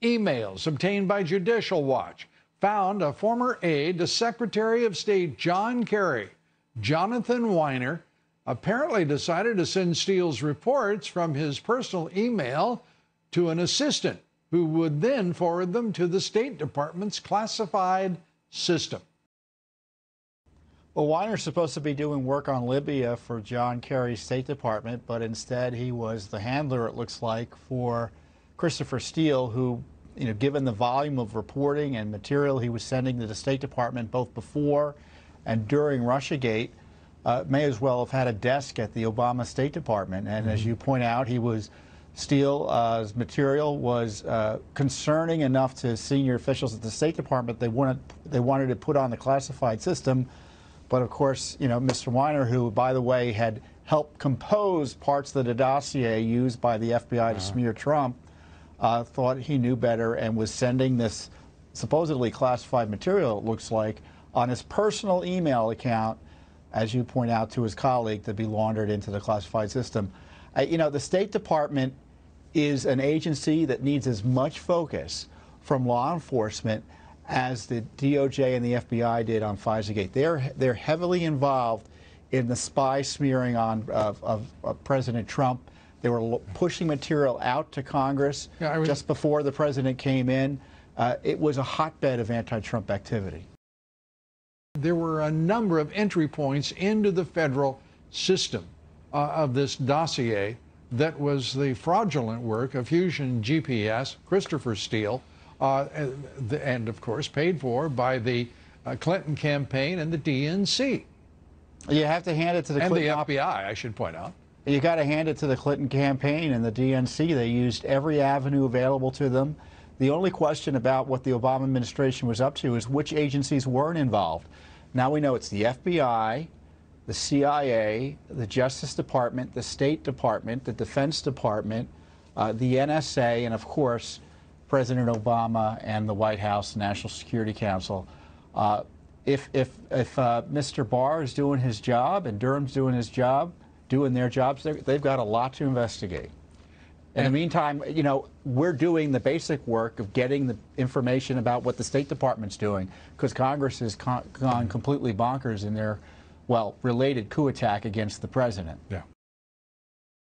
Emails obtained by Judicial Watch found a former aide to Secretary of State John Kerry, Jonathan Weiner, apparently decided to send Steele's reports from his personal email to an assistant who would then forward them to the State Department's classified system. Well, Weiner's supposed to be doing work on Libya for John Kerry's State Department, but instead he was the handler, it looks like, for Christopher Steele, who, given the volume of reporting and material he was sending to the State Department both before and during Russiagate, may as well have had a desk at the Obama State Department. And as you point out, Steele's material was concerning enough to senior officials at the State Department. They wanted to put on the classified system. But of course, Mr. Weiner, who, by the way, had helped compose parts of the dossier used by the FBI to smear Trump, thought he knew better and was sending this supposedly classified material, it looks like, on his personal email account, as you point out, to his colleague, to be laundered into the classified system. The State Department is an agency that needs as much focus from law enforcement as the DOJ and the FBI did on FISAgate. They're heavily involved in the spy smearing of President Trump. They were pushing material out to Congress just before the president came in. It was a hotbed of anti-Trump activity. There were a number of entry points into the federal system of this dossier that was the fraudulent work of Fusion GPS, Christopher Steele, and of course paid for by the Clinton campaign and the DNC. You have to hand it to the Clinton and the FBI, I should point out. You got to hand it to the Clinton campaign and the DNC. They used every avenue available to them. The only question about what the Obama administration was up to is which agencies weren't involved. Now we know it's the FBI, the CIA, the Justice Department, the State Department, the Defense Department, the NSA, and of course President Obama and the White House National Security Council. If Mr. Barr is doing his job and Durham's doing his job, doing their jobs, they've got a lot to investigate. In the meantime, we're doing the basic work of getting the information about what the State Department's doing, because Congress has gone completely bonkers in their, related coup attack against the president. Yeah.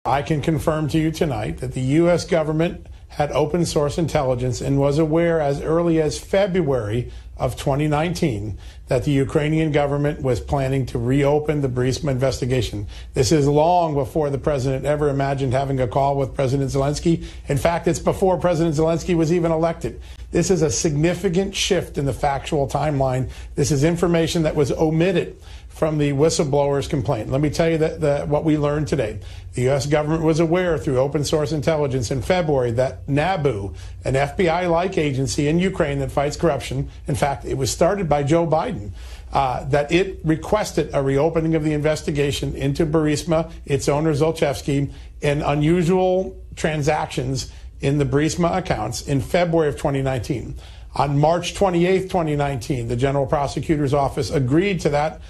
I can confirm to you tonight that the U.S. government had open source intelligence and was aware as early as February of 2019 that the Ukrainian government was planning to reopen the Burisma investigation. This is long before the president ever imagined having a call with President Zelensky. In fact, it's before President Zelensky was even elected. This is a significant shift in the factual timeline. This is information that was omitted from the whistleblower's complaint. Let me tell you what we learned today. The U.S. government was aware through open source intelligence in February that NABU, an FBI-like agency in Ukraine that fights corruption, in fact, it was started by Joe Biden, that it requested a reopening of the investigation into Burisma, its owner Zlochevsky, and unusual transactions in the Burisma accounts in February of 2019. On March 28th, 2019, the General Prosecutor's Office agreed to that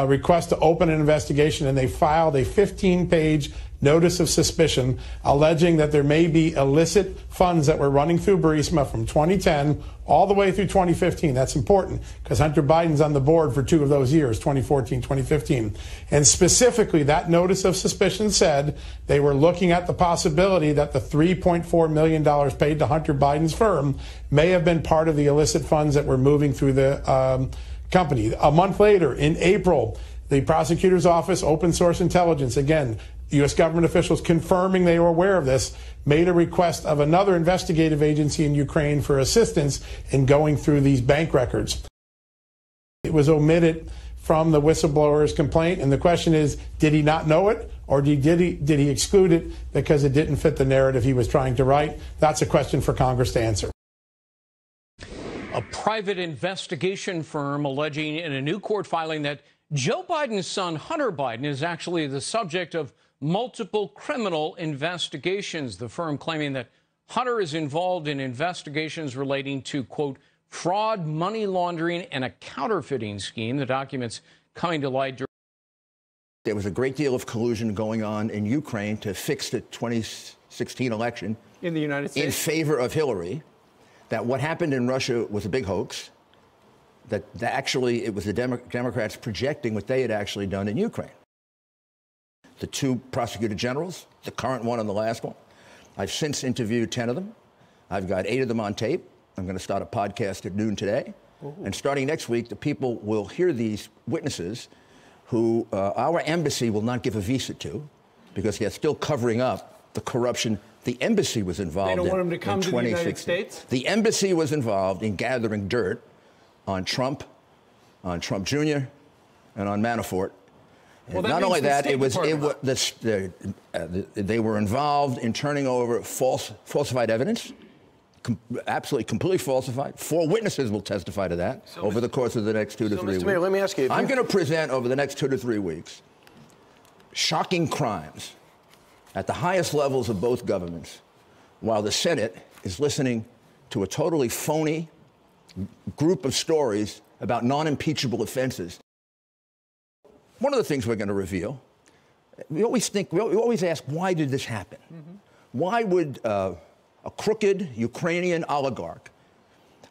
request to open an investigation, and they filed a 15-page notice of suspicion alleging that there may be illicit funds that were running through Burisma from 2010 all the way through 2015. That's important because Hunter Biden's on the board for 2 of those years, 2014, 2015. And specifically, that notice of suspicion said they were looking at the possibility that the $3.4 million paid to Hunter Biden's firm may have been part of the illicit funds that were moving through the company. A month later, in April, the prosecutor's office, open source intelligence, again, U.S. government officials confirming they were aware of this, made a request of another investigative agency in Ukraine for assistance in going through these bank records. It was omitted from the whistleblower's complaint, and the question is, did he not know it, or did he exclude it because it didn't fit the narrative he was trying to write? That's a question for Congress to answer. A private investigation firm alleging in a new court filing that Joe Biden's son, Hunter Biden, is actually the subject of multiple criminal investigations. The firm claiming that Hunter is involved in investigations relating to, quote, fraud, money laundering, and a counterfeiting scheme. The documents coming to light. There was a great deal of collusion going on in Ukraine to fix the 2016 election in the United States in favor of Hillary, that what happened in Russia was a big hoax, that actually it was the Democrats projecting what they had actually done in Ukraine. The two prosecutor generals, the current one and the last one, I've since interviewed 10 of them. I've got 8 of them on tape. I'm going to start a podcast at noon today. Ooh. And starting next week, the people will hear these witnesses who our embassy will not give a visa to because they're still covering up the corruption the embassy was involved in. They don't want them to come to the United States? The embassy was involved in gathering dirt on Trump Jr., and on Manafort. Well, not only that, they were involved in turning over falsified evidence, absolutely completely falsified. 4 witnesses will testify to that over the course of the next 2 to 3 weeks. Mayor, let me ask you. I'm going to present over the next 2 to 3 weeks shocking crimes at the highest levels of both governments, while the Senate is listening to a totally phony group of stories about non-impeachable offenses. One of the things we're going to reveal, we always ask, why did this happen? Mm-hmm. Why would a crooked Ukrainian oligarch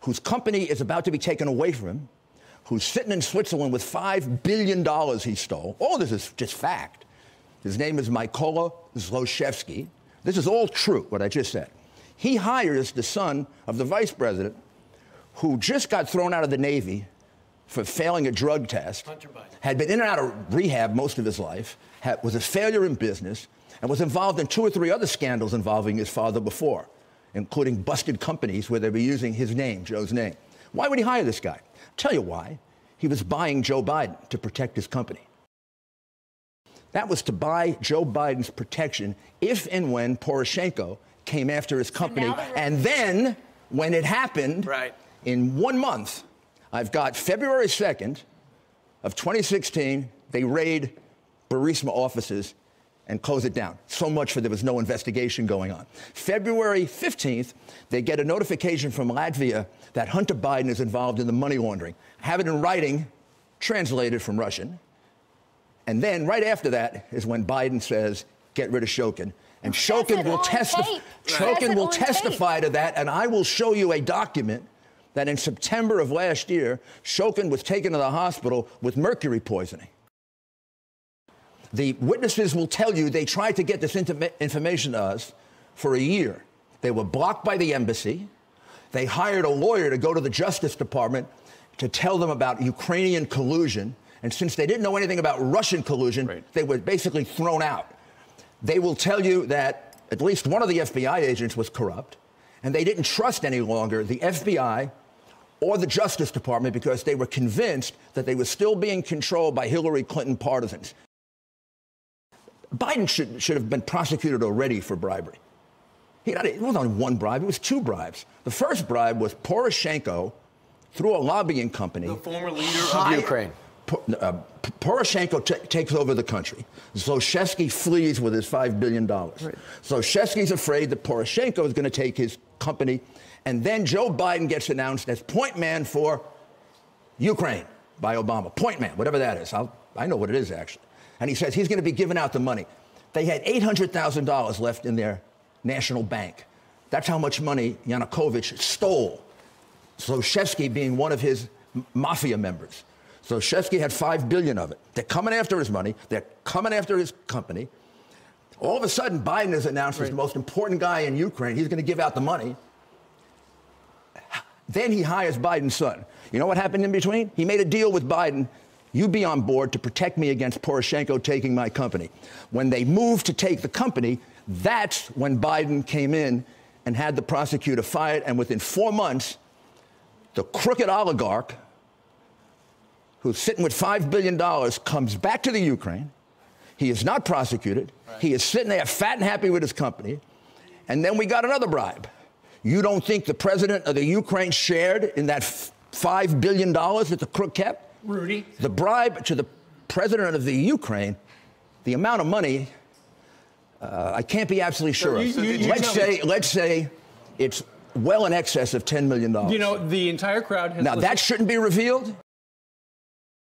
whose company is about to be taken away from him, who's sitting in Switzerland with $5 billion he stole, all this is just fact. His name is Mykola Zlochevsky. This is all true, what I just said. He hires the son of the vice president, who just got thrown out of the Navy for failing a drug test, had been in and out of rehab most of his life, was a failure in business, and was involved in 2 or 3 other scandals involving his father before, including busted companies where they were using his name, Joe's name. Why would he hire this guy? I'll tell you why. He was buying Joe Biden to protect his company. That was to buy Joe Biden's protection if and when Poroshenko came after his company. And then, when it happened, in 1 month, I've got February 2nd of 2016, they raid Burisma offices and close it down. So much for there was no investigation going on. February 15th, they get a notification from Latvia that Hunter Biden is involved in the money laundering. Have it in writing, translated from Russian. And then right after that is when Biden says, get rid of Shokin. And Shokin will testify to that, and I will show you a document that in September of last year, Shokin was taken to the hospital with mercury poisoning. The witnesses will tell you they tried to get this information to us for a year. They were blocked by the embassy. They hired a lawyer to go to the Justice Department to tell them about Ukrainian collusion. And since they didn't know anything about Russian collusion, they were basically thrown out. They will tell you that at least one of the FBI agents was corrupt, and they didn't trust any longer the FBI or the Justice Department because they were convinced that they were still being controlled by Hillary Clinton partisans. Biden should have been prosecuted already for bribery. It wasn't only 1 bribe, it was 2 bribes. The first bribe was Poroshenko, through a lobbying company. The former leader of Ukraine. Poroshenko takes over the country. Zlochevsky flees with his $5 billion. Zlochevsky's afraid that Poroshenko is going to take his company. And then Joe Biden gets announced as point man for Ukraine by Obama. Point man, whatever that is. I know what it is, actually. And he says he's going to be giving out the money. They had $800,000 left in their national bank. That's how much money Yanukovych stole, Zlochevsky being one of his mafia members. Zlochevsky had $5 billion of it. They're coming after his money. They're coming after his company. All of a sudden, Biden is announced as the most important guy in Ukraine. He's going to give out the money. Then he hires Biden's son. You know what happened in between? He made a deal with Biden. You be on board to protect me against Poroshenko taking my company. When they moved to take the company, that's when Biden came in and had the prosecutor fired. And within 4 months, the crooked oligarch who's sitting with $5 billion comes back to the Ukraine. He is not prosecuted. He is sitting there fat and happy with his company. And then we got another bribe. You don't think the president of the Ukraine shared in that $5 billion that the crook kept? Rudy. The bribe to the president of the Ukraine, the amount of money, I can't be absolutely sure of. Let's say it's well in excess of $10 million. You know, the entire crowd has Now, that shouldn't be revealed.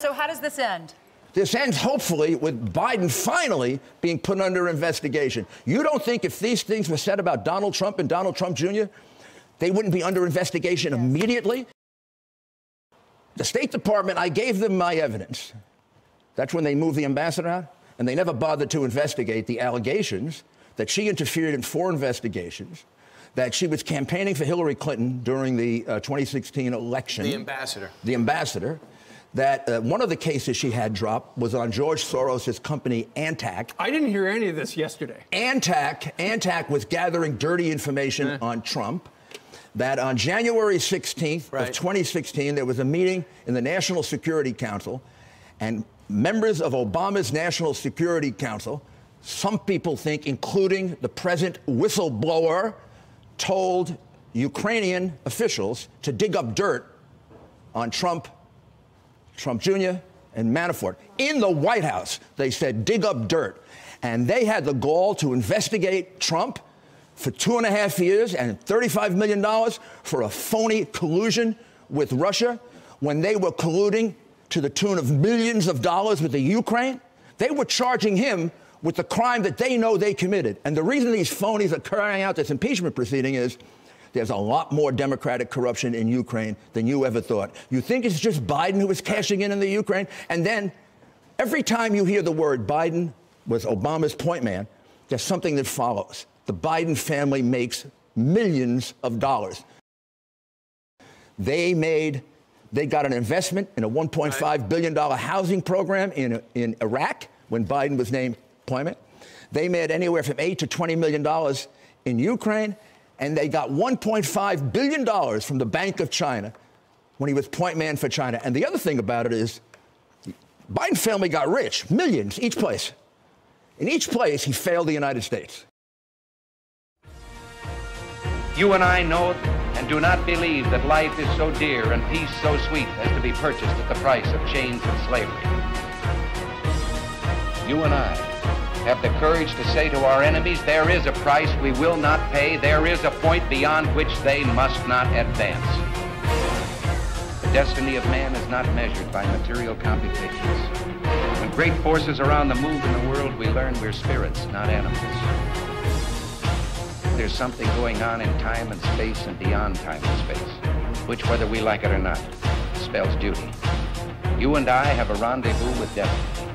So how does this end? This ends, hopefully, with Biden finally being put under investigation. You don't think if these things were said about Donald Trump and Donald Trump Jr., they wouldn't be under investigation immediately? The State Department, I gave them my evidence. That's when they moved the ambassador out, and they never bothered to investigate the allegations that she interfered in 4 investigations, that she was campaigning for Hillary Clinton during the 2016 election. The ambassador. The ambassador. That one of the cases she had dropped was on George Soros' company, Antac. I didn't hear any of this yesterday. Antac was gathering dirty information on Trump. That on January 16th of 2016, there was a meeting in the National Security Council, and members of Obama's National Security Council, some people think, including the present whistleblower, told Ukrainian officials to dig up dirt on Trump Jr., and Manafort. In the White House, they said, dig up dirt. And they had the gall to investigate Trump for 2.5 years and $35 million for a phony collusion with Russia when they were colluding to the tune of millions of dollars with the Ukraine. They were charging him with the crime that they know they committed. And the reason these phonies are carrying out this impeachment proceeding is there's a lot more democratic corruption in Ukraine than you ever thought. You think it's just Biden who is cashing in the Ukraine? And then every time you hear the word Biden was Obama's point man, there's something that follows. The Biden family makes millions of dollars. They got an investment in a $1.5 billion housing program in Iraq when Biden was named point man. They made anywhere from $8 to $20 million in Ukraine. And they got $1.5 billion from the Bank of China when he was point man for China. And the other thing about it is Biden family got rich, millions, each place. In each place, he failed the United States. You and I know and do not believe that life is so dear and peace so sweet as to be purchased at the price of chains and slavery. You and I have the courage to say to our enemies, there is a price we will not pay. There is a point beyond which they must not advance. The destiny of man is not measured by material computations. When great forces are on the move in the world, we learn we're spirits, not animals. There's something going on in time and space and beyond time and space, which, whether we like it or not, spells duty. You and I have a rendezvous with destiny.